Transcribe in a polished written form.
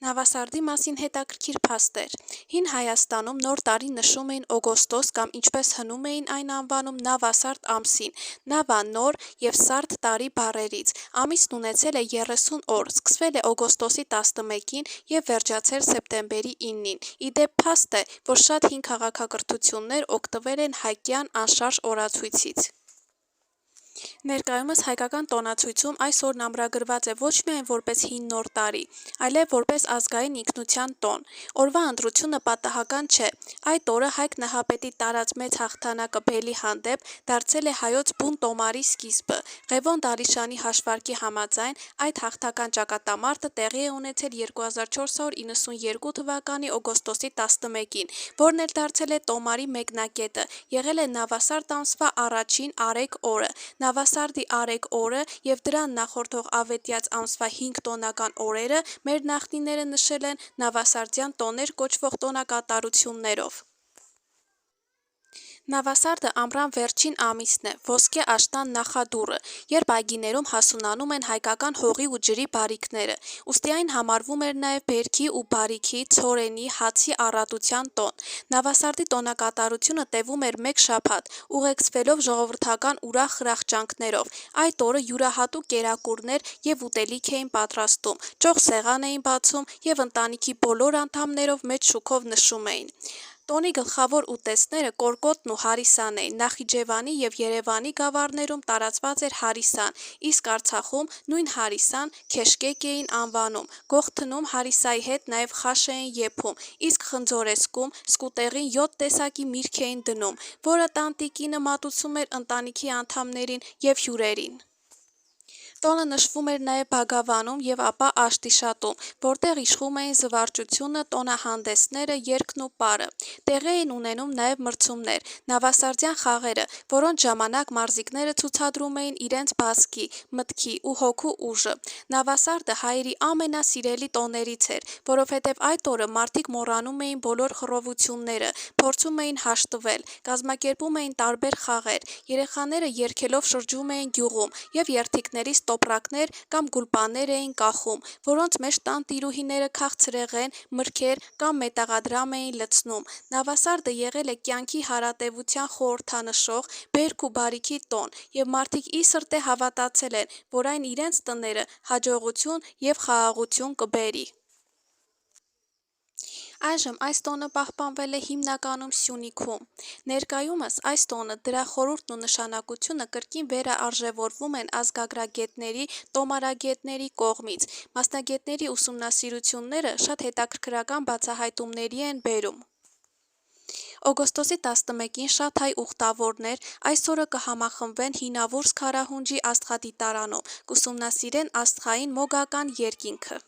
Նավասարդի մասին հետաքրքիր փաստեր։ Հին Հայաստանում նոր տարի նշում էին օգոստոս կամ ինչպես հնում էին այն անվանում նավասարդ ամսին, նավա նոր և սարդ տարի բառերից։ Ամիսն ունեցել է 30 օր, սկսվել է օգոստոսի 11-ին և վերջացել սեպտեմբերի 9-ին։ Ի դեպ փաստ է, որ շատ հին քաղաքակրթություններ օգտվել են հայկյան անշարժ օրացույցից։ Ներկայումս հայկական տոնացույցում այս օրն ամրագրված է ոչ միայն որպես հին նոր տարի, այլև որպես ազգային ինքնության տոն։ Օրվա ընտրությունը պատահական չէ, այդ օրը Հայկ Նահապետի տարած մեծ հաղթանակը բելի հանդեպ դարձել է հայոց բուն տոմարի սկիզբը։ Ղևոն Դարիշանի հաշվարկի համաձայն այդ հաղթական ճակատամարտը տեղի է ունեցել 2492 թվականի օգոստոսի 11-ին, որն էլ դարձել է տոմարի մեկնակետը, եղել է նավասարդ ամսվա առաջին արեգ օրը։ Նավասարդի արեգ օրը և դրան նախորդող ավետյաց ամսվա 5 տոնական օրերը մեր նախնիները նշել են նավասարդյան տոներ կոչվող տոնակատարություններով։ Նավասարդը ամռան վերջին ամիսն է, ոսկե աշնան նախադուռը, երբ այգիներում հասունանում են հայկական հողի ու ջրի բարիքները, ուստի այն համարվում էր նաև բերքի ու բարիքի, ցորենի, հացի առատության տոն։ Նավասարդի տոնակատարությունը տևում էր մեկ շաբաթ, ուղեկցվելով ժողովրդական ուրախ խրախճանքներով։ Այդ օրը յուրահատուկ կերակուրներ և ուտելիք էին պատրաստում, ճոխ սեղան էին բացում և ընտանիքի բոլոր անդամներով մեծ շուքով նշում էին։ Տոնի գլխավոր ուտեստները կորկոտն ու հարիսան էին, Նախիջևանի և Երևանի գավառներում տարածված էր հարիսան, իսկ Արցախում նույն հարիսան քեշկեկ էին անվանում, Գողթնում հարիսայի հետ նաև խաշ էին եփում, իսկ Խնձորեսկում սկուտեղին 7 տեսակի միրգ էին դնում, որը տանտիկինը մատուցում էր ընտանիքի անդամներին և հյուրերին։ Տոնը նշվում էր նաև Բագավանում և ապա Աշտիշատում, որտեղ իշխում էին զվարճությունը, տոնահանդեսները, երգն ու պարը։ Տեղի էին ունենում նաև մրցումներ, նավասարդյան խաղերը, որոնց ժամանակ մարզիկները ցուցադրում էին իրենց բազկի, մտքի ու հոգու ուժը։ Նավասարդը հայերի ամենասիրելի տոներից էր, որովհետև այդ օրը մարդիկ մոռանում էին բոլոր խռովությունները, փորձում էին հաշտվել, կազմակերպում էին տարբեր խաղեր, երեխաները երգելով շրջում էին գյուղում և երդիքներից տոպրակներ կամ գուլպաներ էին կախում, որոնց մեջ տանտիրուհիները քաղցրեղեն, մրգեր կամ մետաղադրամ էին լցնում։ Նավասարդը եղել է կյանքի հարատևության խորհրդանշող, բերք ու բարիքի տոն, և մարդիկ ի սրտե հավատացել են, որ այն իրենց տները հաջողություն և խաղաղություն կբերի։ Այժմ այս տոնը պահպանվել է հիմնականում Սյունիքում։ Ներկայումս այս տոնը, դրա խորհուրդն ու նշանակությունը կրկին վերարժևորվում են ազգագրագետների, տոմարագետների կողմից։ Մասնագետների ուսումնասիրությունները շատ հետաքրքրական բացահայտումների են բերում։ Օգոստոսի 11-ին շատ հայ ուխտավորներ այս օրը կհամախմբվեն Հինավուրց քարահունջի աստղադիտարանում, կուսումնասիրեն աստղային մոգական երկինքը։